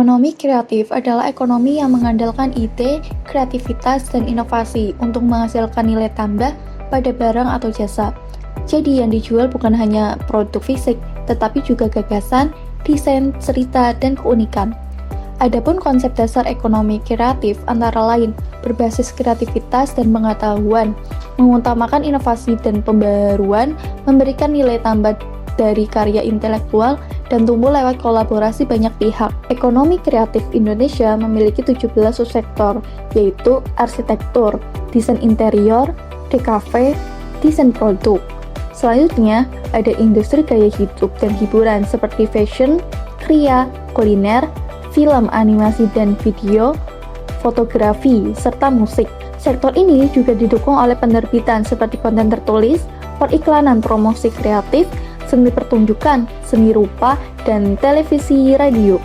Ekonomi kreatif adalah ekonomi yang mengandalkan ide, kreativitas, dan inovasi untuk menghasilkan nilai tambah pada barang atau jasa. Jadi yang dijual bukan hanya produk fisik, tetapi juga gagasan, desain, cerita, dan keunikan. Adapun konsep dasar ekonomi kreatif antara lain berbasis kreativitas dan pengetahuan, mengutamakan inovasi dan pembaruan, memberikan nilai tambah dari karya intelektual, dan tumbuh lewat kolaborasi banyak pihak. Ekonomi kreatif Indonesia memiliki 17 subsektor, yaitu arsitektur, desain interior, DKV, desain produk. Selanjutnya, ada industri gaya hidup dan hiburan seperti fashion, kria, kuliner, film, animasi dan video, fotografi, serta musik. Sektor ini juga didukung oleh penerbitan seperti konten tertulis, periklanan, promosi kreatif, seni pertunjukan, seni rupa, dan televisi radio.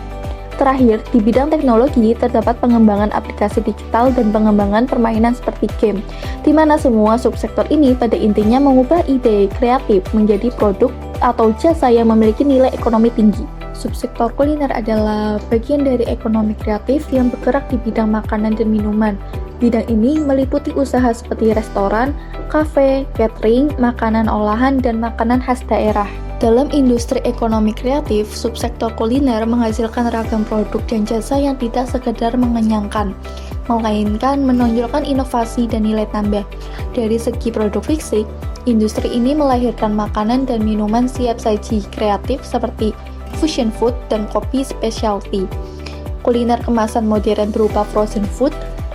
Terakhir, di bidang teknologi terdapat pengembangan aplikasi digital dan pengembangan permainan seperti game, di mana semua subsektor ini pada intinya mengubah ide kreatif menjadi produk atau jasa yang memiliki nilai ekonomi tinggi. Subsektor kuliner adalah bagian dari ekonomi kreatif yang bergerak di bidang makanan dan minuman. Bidang ini meliputi usaha seperti restoran, kafe, catering, makanan olahan, dan makanan khas daerah. Dalam industri ekonomi kreatif, subsektor kuliner menghasilkan ragam produk dan jasa yang tidak sekedar mengenyangkan, melainkan menonjolkan inovasi dan nilai tambah. Dari segi produk fisik, industri ini melahirkan makanan dan minuman siap saji kreatif seperti fusion food dan kopi specialty. Kuliner kemasan modern berupa frozen food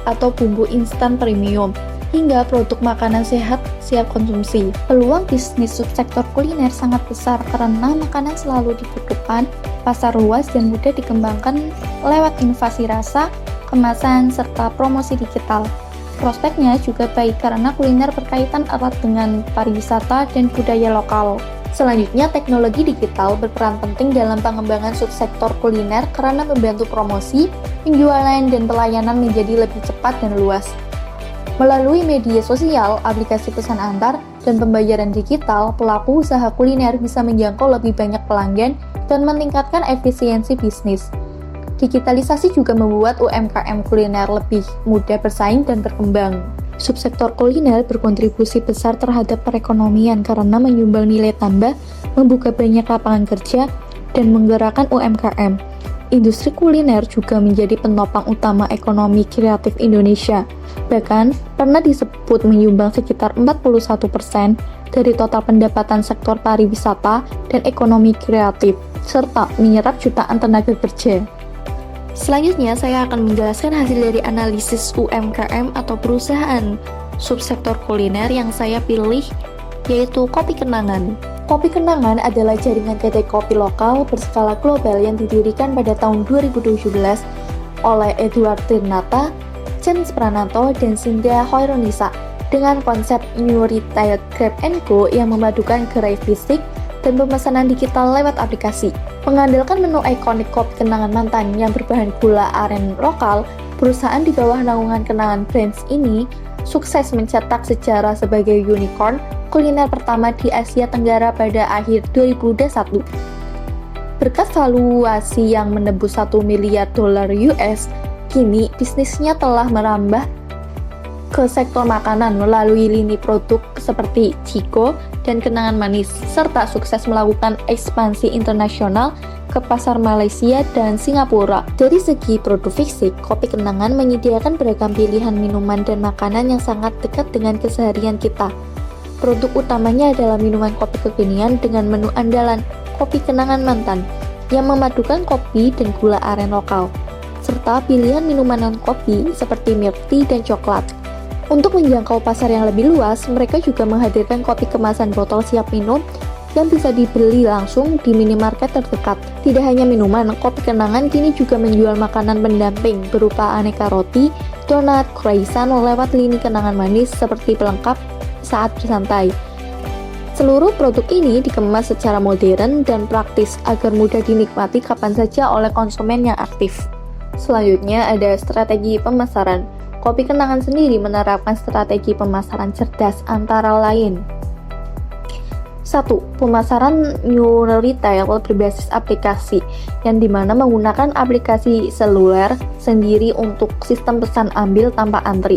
atau bumbu instan premium, hingga produk makanan sehat siap konsumsi. Peluang bisnis subsektor kuliner sangat besar karena makanan selalu dibutuhkan, pasar luas dan mudah dikembangkan lewat inovasi rasa, kemasan, serta promosi digital. Prospeknya juga baik karena kuliner berkaitan erat dengan pariwisata dan budaya lokal. Selanjutnya, teknologi digital berperan penting dalam pengembangan subsektor kuliner karena membantu promosi, penjualan, dan pelayanan menjadi lebih cepat dan luas. Melalui media sosial, aplikasi pesan antar, dan pembayaran digital, pelaku usaha kuliner bisa menjangkau lebih banyak pelanggan dan meningkatkan efisiensi bisnis. Digitalisasi juga membuat UMKM kuliner lebih mudah bersaing dan berkembang. Subsektor kuliner berkontribusi besar terhadap perekonomian karena menyumbang nilai tambah, membuka banyak lapangan kerja, dan menggerakkan UMKM. Industri kuliner juga menjadi penopang utama ekonomi kreatif Indonesia. Bahkan, pernah disebut menyumbang sekitar 41% dari total pendapatan sektor pariwisata dan ekonomi kreatif, serta menyerap jutaan tenaga kerja. Selanjutnya, saya akan menjelaskan hasil dari analisis UMKM atau perusahaan subsektor kuliner yang saya pilih, yaitu Kopi Kenangan. Kopi Kenangan adalah jaringan kedai kopi lokal berskala global yang didirikan pada tahun 2017 oleh Edward Tirnata, Jens Prananto, dan Cynthia Hoironisa dengan konsep New Retail Grab & Go yang memadukan gerai fisik dan pemesanan digital lewat aplikasi. Mengandalkan menu ikonik Kopi Kenangan Mantan yang berbahan gula aren lokal, perusahaan di bawah naungan Kenangan Brands ini sukses mencetak sejarah sebagai unicorn kuliner pertama di Asia Tenggara pada akhir 2021. Berkat valuasi yang menembus $1 miliar US, kini bisnisnya telah merambah ke sektor makanan melalui lini produk seperti Ciko dan Kenangan Manis, serta sukses melakukan ekspansi internasional ke pasar Malaysia dan Singapura. Dari segi produk fisik, Kopi Kenangan menyediakan beragam pilihan minuman dan makanan yang sangat dekat dengan keseharian kita. Produk utamanya adalah minuman kopi kekinian dengan menu andalan Kopi Kenangan Mantan yang memadukan kopi dan gula aren lokal, serta pilihan minuman non-kopi seperti milk tea dan coklat. Untuk menjangkau pasar yang lebih luas, mereka juga menghadirkan kopi kemasan botol siap minum yang bisa dibeli langsung di minimarket terdekat. Tidak hanya minuman, Kopi Kenangan kini juga menjual makanan pendamping berupa aneka roti, donat, croissant lewat lini Kenangan Manis seperti pelengkap saat bersantai. Seluruh produk ini dikemas secara modern dan praktis agar mudah dinikmati kapan saja oleh konsumen yang aktif. Selanjutnya ada strategi pemasaran. Kopi Kenangan sendiri menerapkan strategi pemasaran cerdas antara lain 1. Pemasaran new retail berbasis aplikasi, yang dimana menggunakan aplikasi seluler sendiri untuk sistem pesan ambil tanpa antri,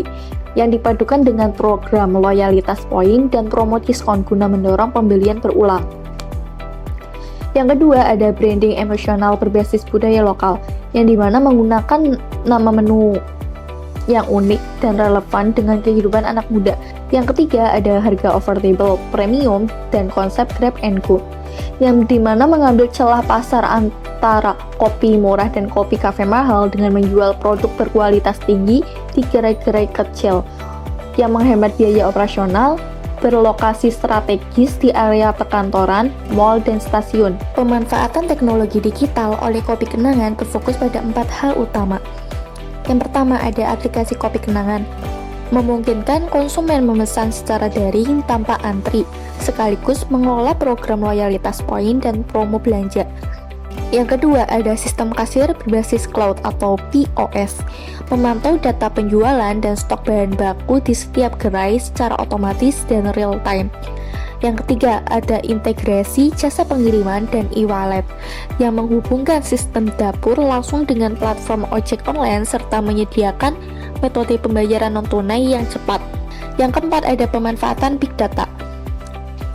yang dipadukan dengan program loyalitas poin dan promo diskon guna mendorong pembelian berulang. Yang kedua, ada branding emosional berbasis budaya lokal, yang dimana menggunakan nama menu yang unik dan relevan dengan kehidupan anak muda. Yang ketiga, ada harga affordable, premium, dan konsep grab and go, yang dimana mengambil celah pasar antara kopi murah dan kopi kafe mahal dengan menjual produk berkualitas tinggi di gerai-gerai kecil, yang menghemat biaya operasional, berlokasi strategis di area perkantoran, mall, dan stasiun. Pemanfaatan teknologi digital oleh Kopi Kenangan berfokus pada 4 hal utama. Yang pertama, ada aplikasi Kopi Kenangan, memungkinkan konsumen memesan secara daring tanpa antri, sekaligus mengelola program loyalitas poin dan promo belanja. Yang kedua, ada sistem kasir berbasis cloud atau POS, memantau data penjualan dan stok bahan baku di setiap gerai secara otomatis dan real time. Yang ketiga, ada integrasi jasa pengiriman dan e-wallet yang menghubungkan sistem dapur langsung dengan platform ojek online serta menyediakan metode pembayaran non-tunai yang cepat. Yang keempat, ada pemanfaatan big data,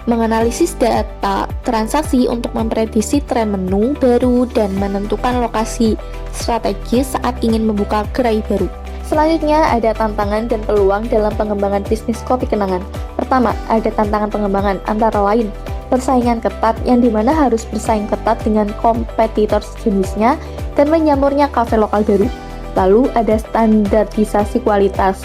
menganalisis data transaksi untuk memprediksi tren menu baru dan menentukan lokasi strategis saat ingin membuka gerai baru. Selanjutnya, ada tantangan dan peluang dalam pengembangan bisnis Kopi Kenangan. Pertama, ada tantangan pengembangan antara lain persaingan ketat, yang dimana harus bersaing ketat dengan kompetitor sejenisnya dan menyamurnya kafe lokal baru. Lalu ada standarisasi kualitas,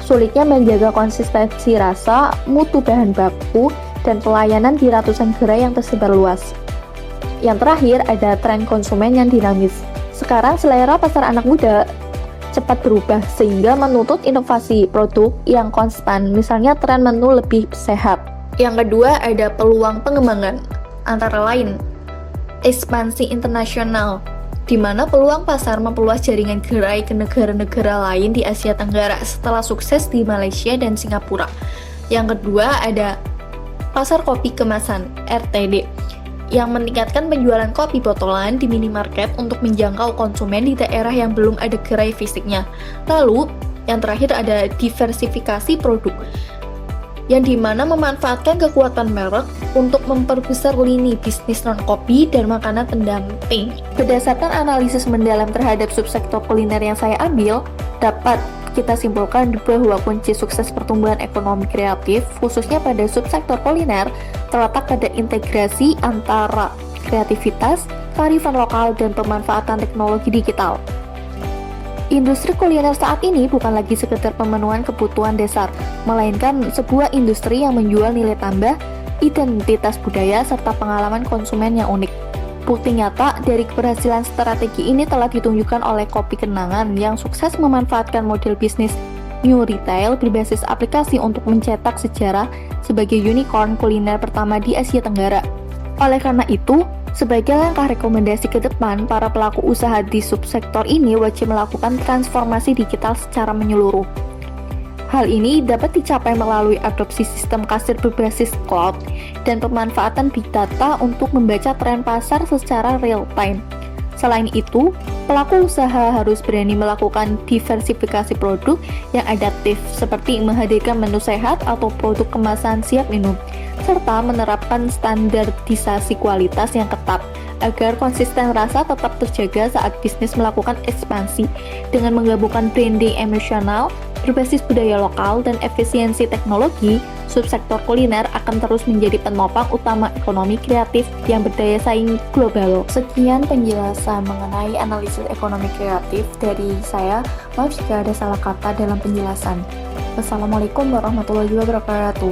sulitnya menjaga konsistensi rasa, mutu bahan baku, dan pelayanan di ratusan gerai yang tersebar luas. Yang terakhir, ada tren konsumen yang dinamis. Sekarang selera pasar anak muda cepat berubah sehingga menuntut inovasi produk yang konstan, misalnya tren menu lebih sehat. Yang kedua, ada peluang pengembangan, antara lain ekspansi internasional, di mana peluang pasar memperluas jaringan gerai ke negara-negara lain di Asia Tenggara setelah sukses di Malaysia dan Singapura. Yang kedua, ada pasar kopi kemasan (RTD), yang meningkatkan penjualan kopi botolan di minimarket untuk menjangkau konsumen di daerah yang belum ada gerai fisiknya. Lalu, yang terakhir ada diversifikasi produk, yang dimana memanfaatkan kekuatan merek untuk memperbesar lini bisnis non-kopi dan makanan pendamping. Berdasarkan analisis mendalam terhadap subsektor kuliner yang saya ambil, dapat kita simpulkan bahwa kunci sukses pertumbuhan ekonomi kreatif, khususnya pada subsektor kuliner, terletak pada integrasi antara kreativitas, kearifan lokal, dan pemanfaatan teknologi digital. Industri kuliner saat ini bukan lagi sekedar pemenuhan kebutuhan dasar, melainkan sebuah industri yang menjual nilai tambah, identitas budaya, serta pengalaman konsumen yang unik. Bukti nyata dari keberhasilan strategi ini telah ditunjukkan oleh Kopi Kenangan yang sukses memanfaatkan model bisnis new retail berbasis aplikasi untuk mencetak sejarah sebagai unicorn kuliner pertama di Asia Tenggara. Oleh karena itu, sebagai langkah rekomendasi ke depan, para pelaku usaha di subsektor ini wajib melakukan transformasi digital secara menyeluruh. Hal ini dapat dicapai melalui adopsi sistem kasir berbasis cloud dan pemanfaatan big data untuk membaca tren pasar secara real time. Selain itu, pelaku usaha harus berani melakukan diversifikasi produk yang adaptif seperti menghadirkan menu sehat atau produk kemasan siap minum, serta menerapkan standarisasi kualitas yang ketat agar konsisten rasa tetap terjaga saat bisnis melakukan ekspansi. Dengan menggabungkan branding emosional, berbasis budaya lokal, dan efisiensi teknologi, subsektor kuliner akan terus menjadi penopang utama ekonomi kreatif yang berdaya saing global. Sekian penjelasan mengenai analisis ekonomi kreatif dari saya. Maaf jika ada salah kata dalam penjelasan. Wassalamualaikum warahmatullahi wabarakatuh.